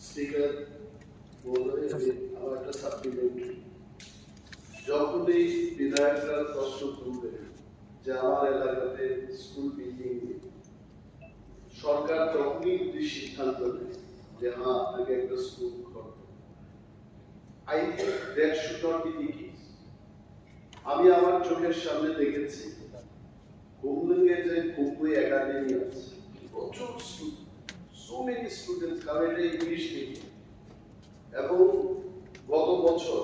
Speaker আমার একটা supplementary যখন এই বিধায়করা প্রশ্ন করবে যে আমার এলাকাতে স্কুল বিল্ডিং সরকার তখনই যদি সিদ্ধান্ত নেয় যে হ্যাঁ আপনাকে একটা স্কুল করবে I think that should not be the case. আমি আমার চোখের সামনে দেখেছি কুমলিংয়ে যে কুম্বই একাডেমি আছে প্রচুর সো মেনি স্টুডেন্টস কারণ এটা ইংলিশ মিডিয়াম এবং গত বছর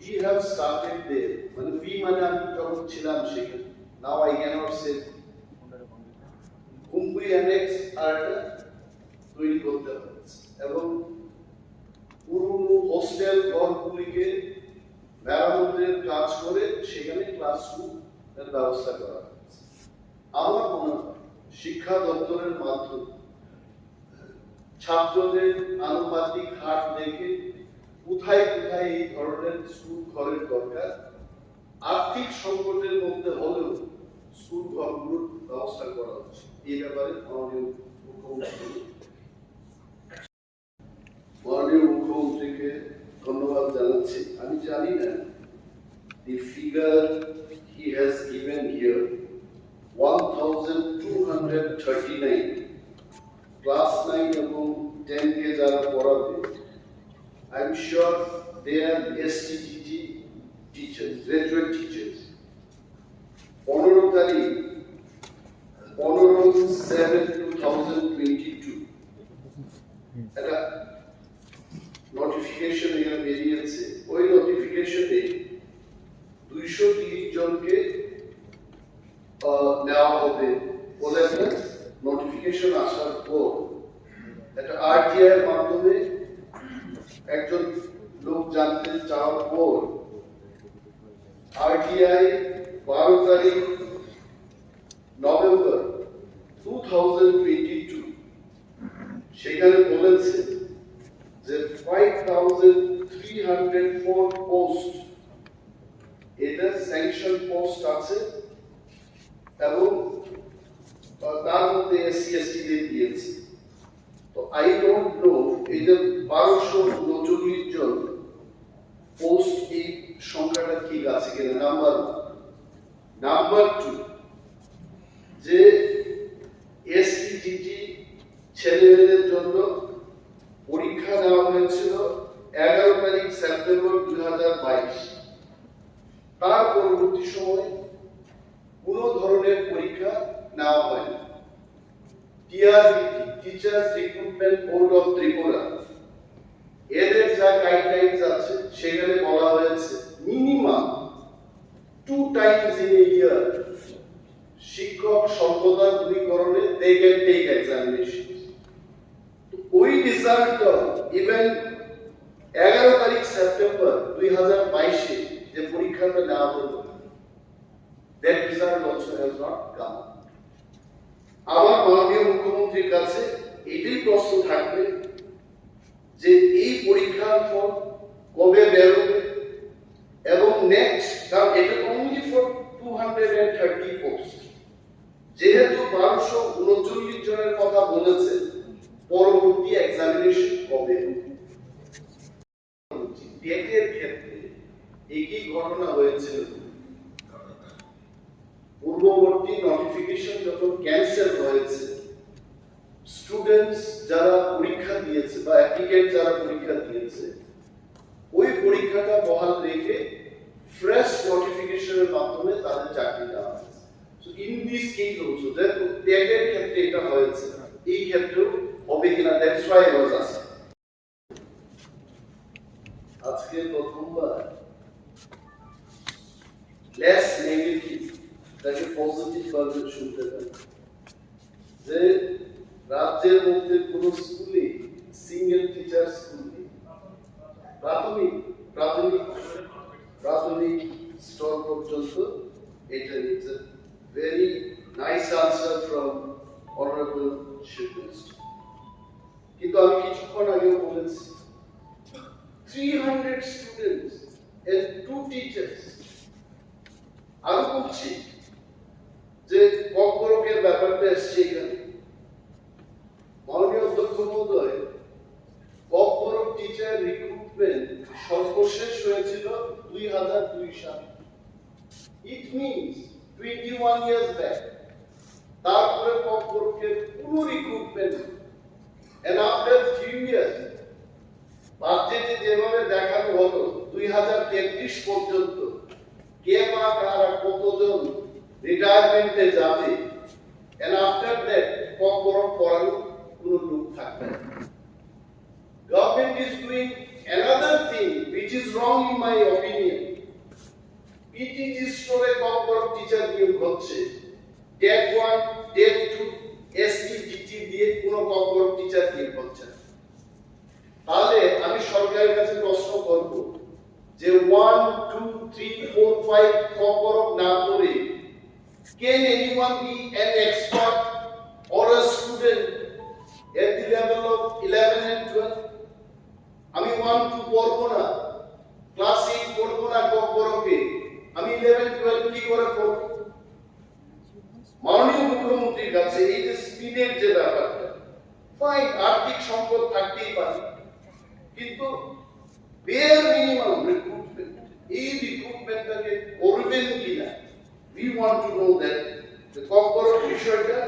we have started there মানে we মানে আমি যখন ছিলাম সেখানে now I cannot say কুম্বই অ্যানেক্স আর তৈরি করতে হচ্ছে এবং পুরনো হোস্টেল ঘরগুলিকে মেরামতের কাজ করে সেখানে ক্লাসরুম এর ব্যবস্থা করা হচ্ছে। আমার মনে হয় শিক্ষা দপ্তরের মাধ্যমে ছাত্রদের আনুপাতিক হার দেখে কোথায় কোথায় এই ধরনের স্কুল ঘরের দরকার আর্থিক সংকটের মধ্যে হলেও স্কুল ঘরগুলোর ব্যবস্থা করা হচ্ছে। এই ব্যাপারে মাননীয় মুখ্যমন্ত্রীকে ধন্যবাদ জানাচ্ছি। আমি জানি না the figure he has given here 1239 class 9 এবং 10 কে যারা পড়াবে I am sure they are STTT teachers, graduate teachers. 15 তারিখ 15/7/2022 এটা নোটিফিকেশন এখানে বেরিয়েছে। ওই নোটিফিকেশনে 230 জনকে নেওয়া হবে বলে একটা নোটিফিকেশন আসার পর একটা আরটিআই এর মাধ্যমে একজন লোক জানতে চাওয়ার পর আরটিআই 12 তারিখ নভেম্বর 2022 সেখানে বলেছে যে 5304 পোস্ট এটা স্যাংশন পোস্ট আছে এবং তার মধ্যে এসসি এসটি দিয়েছে। তো আই ডোন্ট নো এই যে 1239 জন পোস্ট এই সংখ্যাটা ঠিক আছে কিনা নাম্বার 2 যে এসটিটিটি ছেলেমেয়েদের জন্য পরীক্ষা নেওয়া হয়েছিল 11 তারিখ সেপ্টেম্বর 2022 তার পরবর্তী সময় কোন ধরনের পরীক্ষা নেওয়া হয়নি। TRBT teachers recruitment board of Tripura এদের যা গাইডলাইনস আছে সেখানে বলা হয়েছে মিনিমাম 2 টাইমস ইন এ ইয়ার শিক্ষক সম্পদা দূরীকরণে they can take examination. ওই রিজাল্ট ইভেন 11 তারিখ সেপ্টেম্বর 2022 যে পরীক্ষাটা নেওয়া হলো that result also has not come. আমার মাননীয় মুখ্যমন্ত্রীর কাছে এটাই প্রশ্ন থাকবে যে এই পরীক্ষার ফল কবে বেরোবে এবং নেক্সট কারণ এটা অনলি ফর 230 পোস্ট যেহেতু 1239 জনের কথা বলেছে পরবর্তী এক্সামিনেশন কবে টেটের ক্ষেত্রে একই ঘটনা হয়েছিল। পূর্ববর্তী নোটিফিকেশন যখন ক্যান্সেল হয়েছে স্টুডেন্টস যারা পরীক্ষা দিয়েছে বা অ্যাপ্লিকেন্ট যারা পরীক্ষা দিয়েছে ওই পরীক্ষাটা বহাল রেখে ফ্রেশ নোটিফিকেশনের মাধ্যমে তাদের চাকরি দেওয়া হয়েছে। So in this case also যেহেতু টেটের ক্ষেত্রে এটা হয়েছে এই ক্ষেত্রেও হবে কিনা that's why I was asking. আজকে প্রথমবার লেস নেগেটিভ তাকে পজিটিভ ভাবে শুনতে পাই যে রাজ্যের মধ্যে কোন স্কুলে সিঙ্গেল টিচার স্কুল নেই। প্রাথমিক স্তর পর্যন্ত এটা is a very nice answer from honourable chief minister. কিন্তু আমি কিছুক্ষণ আগেও বলেছি 300 students and 2 teachers আরো বলছি এসছে এখানে। মাননীয় অধ্যক্ষ মহোদয়, কর্পোরেট টিচার রিক্রুটমেন্ট সর্বশেষ হয়েছিল 2002 সালে। It means 21 years back. তারপরে কর্পোরেটের পুরো recruitment and after few years বাজেটে যেভাবে দেখানো হলো 2033 পর্যন্ত কে বা কারা কতজন রিটায়ারমেন্টে যাবে, and after that কর্পোরেট পড়ানো কোনো লোক থাকবে না। Government is doing another thing which is wrong in my opinion. PTG স্টোরে কর্পোরেট টিচার নিয়োগ হচ্ছে, টেট 1 টেট 2 এসটিজিটি দিয়ে কোনো কর্পোরেট টিচার নিয়োগ হচ্ছে না। তাহলে আমি সরকারের কাছে প্রশ্ন করব যে 1 2 3 4 5 কর্পোরেট না করে can anyone be an expert or a student at the level of 11 and 12? আমি 1 2 পড়ব না, ক্লাস 8 পড়ব না কর্পোরেটে, আমি 11 12 কি করে পড়ব? মাননীয় মুখ্যমন্ত্রীর কাছে এই যে স্পিডের যে ব্যাপারটা, ফাইন, আর্থিক সম্পদ থাকতেই পারে, কিন্তু বেয়ার মিনিমাম রিক্রুটমেন্ট, এই রিক্রুটমেন্টটাকে করবেন কিনা, we want to know that the corporate বিষয়টা,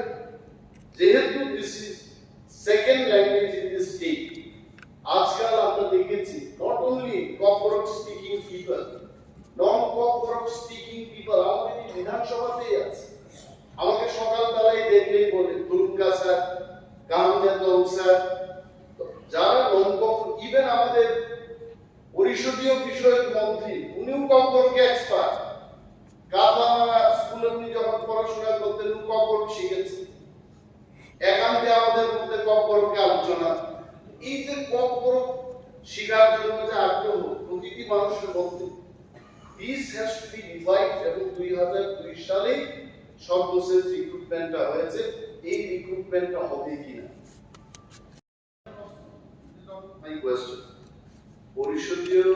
যেহেতু this is second language in this state, আজকাল আমরা দেখেছি not only corporate speaking people, non corporate speaking people আমাদের বিধানসভাতেই আছে। আমাকে সকালবেলায় দেখলেই বলে দুর্গা স্যার, কামজাতম স্যার, যারা নন কর্পোরেট, ইভেন আমাদের পরিষদীয় বিষয়ক মন্ত্রী উনিও কর্পোরেটকে এক্সপার্ট। কাতলামারা স্কুলে উনি যখন পড়াশোনা করতেন কর্পোরেট শিখেছেন, একান্তে আমাদের মধ্যে কর্পোরেটকে আলোচনা। এই যে কর্পোরেট শিখার জন্য যে আগ্রহ প্রতিটি মানুষের মধ্যে, this has to be revived, এবং 2002 সালে সর্বশেষ রিক্রুটমেন্টটা হয়েছে, এই রিক্রুটমেন্টটা হবে কিনা। মাই কোয়েশ্চন, পরিষদীয়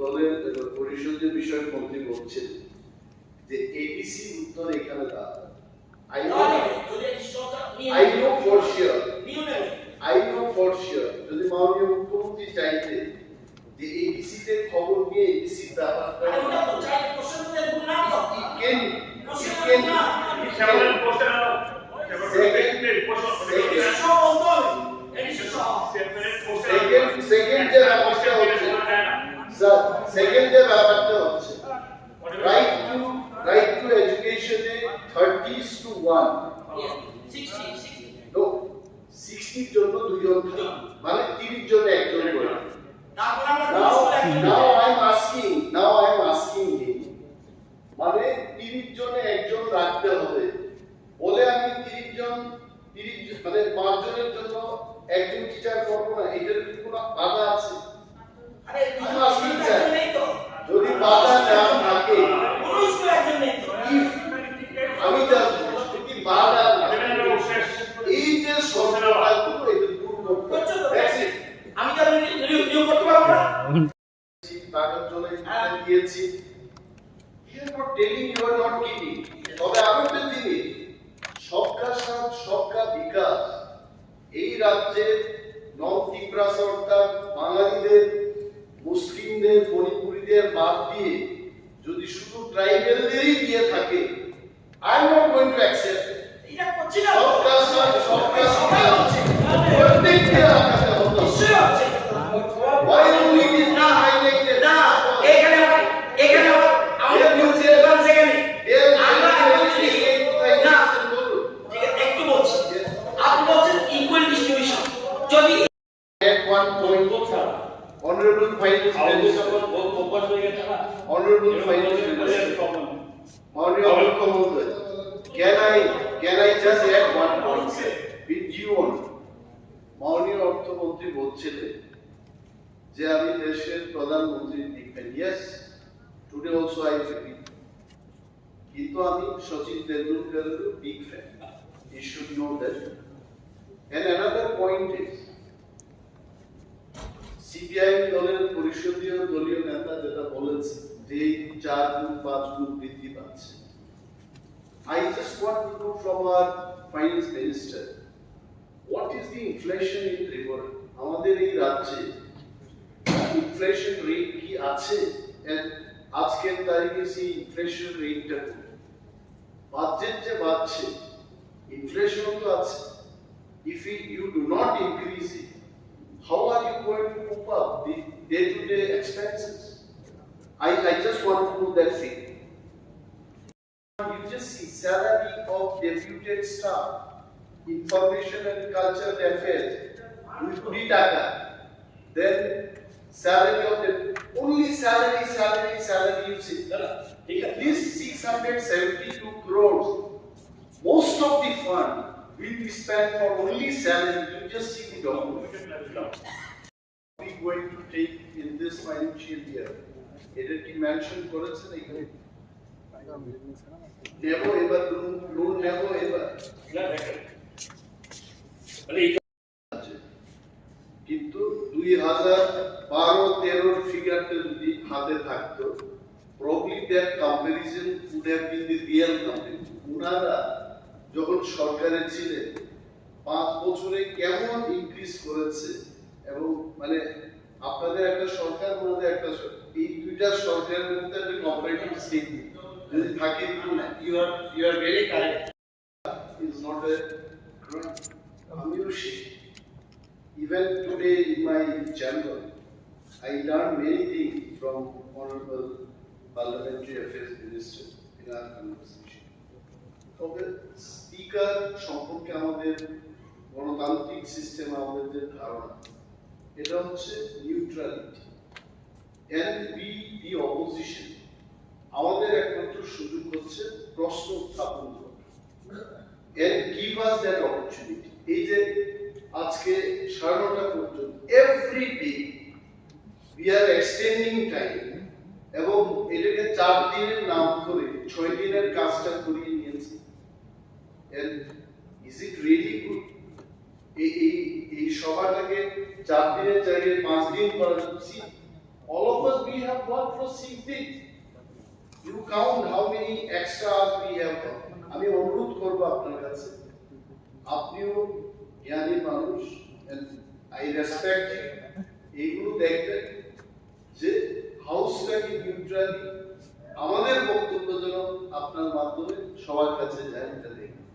দলের পরিষদীয় বিষয়ক মন্ত্রী বলছেন যে এবিসি উত্তর এখানে দাও। I know for sure যদি মাননীয় মুখ্যমন্ত্রী চাইতে যে এবিসি তে খবর নিয়ে এবিসি ব্যাপারটা right to education 30s to 1 no 60 জন্য দুইজন থাকে, মানে 30 জন একজন করে। now I'm asking him, মানে 30 জনে একজন রাখতে হবে বলে আমি 30 জন মানে 5 জনের জন্য একজন টিচার করব না, এটার কি কোনো বাধা আছে? আরে যদি বাধা না থাকে, আমি জানি যদি বাধা এই যে সরকারটা পুরো এটা দূর করতে, আমি তো নিয়োগ করতে পারবো না, টাকার জন্য দিয়েছি, you are not telling, you are not giving। তবে আমি একটা জিনিস, সবকা সাথ সবকা বিকাশ, এই রাজ্যের নন ত্রিপুরা সরকার বাঙালিদের, মুসলিমদের, মণিপুরীদের বাদ দিয়ে যদি শুধু ট্রাইবেলদেরই দিয়ে থাকে, I am not going to accept it। এটা করছি না, সবকা সাথ সবকা বিকাশ প্রত্যেককে রাখতে হবে, নিশ্চয়ই আছে। why do we is not highlighted? না এখানে আমাদের মিউনিসিপাল সেখানে আমরা বলছি না, একটু বলছি, আপনি বলছেন ইকুয়াল ডিস্ট্রিবিউশন, যদি at one point honorable finance minister honorable finance minister honorable commander, can I just add one point with you on? মাননীয় অর্থমন্ত্রী বলছিলেন যে আমি দেশের প্রধানমন্ত্রী দেখবেন, yes today also I agree, কিন্তু আমি Sachin তেন্ডুলকারের big fan, you should know that। and another point is CPI দলের পরিষদীয় দলীয় নেতা যেটা বলেছে যে 4 গুণ 5 গুণ বৃদ্ধি পাচ্ছে, I just want to know from our finance minister, what is the inflation in Tripura? আমাদের এই রাজ্যে ইনফ্লেশন রেট কি আছে? আজকের তারিখে সেই ইনফ্লেশন রেটটা বাজেট যে বাড়ছে, ইনফ্লেশন তো আছে। If you do not increase it, how are you going to cope up the day-to-day expenses? I just want to know that thing. You just see salary of deputed staff, information and cultural affairs, with Tisakha. Then salary of the only salary you see. At least 672 crores. Most of the fund will be spent for only salary. You just see the document. We going to take in this financial year. It is mentioned করেছেন এখানে। Never ever loan never ever. কিন্তু 2012-13 ফিগারটা যদি হাতে থাকতো, probably that comparison would have been the real comparison. ওনারা যখন সরকারে ছিলেন 5 বছরে কেমন ইনক্রিজ করেছে, এবং মানে আপনাদের একটা সরকার, ওনাদের একটা সরকার, এই দুইটা সরকারের মধ্যে একটা কম্পারেটিভ স্টেটমেন্ট যদি থাকে, you are very correct. Is not a crime. Even today in my chamber, I learned many things from Honorable Parliamentary Affairs Minister in our conversation. তবে স্পিকার সম্পর্কে আমাদের গণতান্ত্রিক সিস্টেম, আমাদের যে ধারণা, এটা হচ্ছে neutrality and be the opposition. আমাদের একমাত্র সুযোগ হচ্ছে প্রশ্ন উত্থাপন করা and give us that opportunity. এই যে আজকে 9:30 পর্যন্ত every day we are extending time, এবং এটাকে 4 দিনের নাম করে 6 দিনের কাজটা করিয়ে নিয়েছি। and is it really good? এই সভাটাকে 4 দিনের জায়গায় 5 দিন করা যাচ্ছে। All of us, we have worked for 6 days. You count how many extra hours we have done. আমি অনুরোধ করব আপনার কাছে, আপনিও জ্ঞানী মানুষ, and I respect you, এইগুলো দেখবেন যে হাউসটাকে নিউট্রালি আমাদের বক্তব্য যেন আপনার মাধ্যমে সবার কাছে যায়, এটা দেখবেন।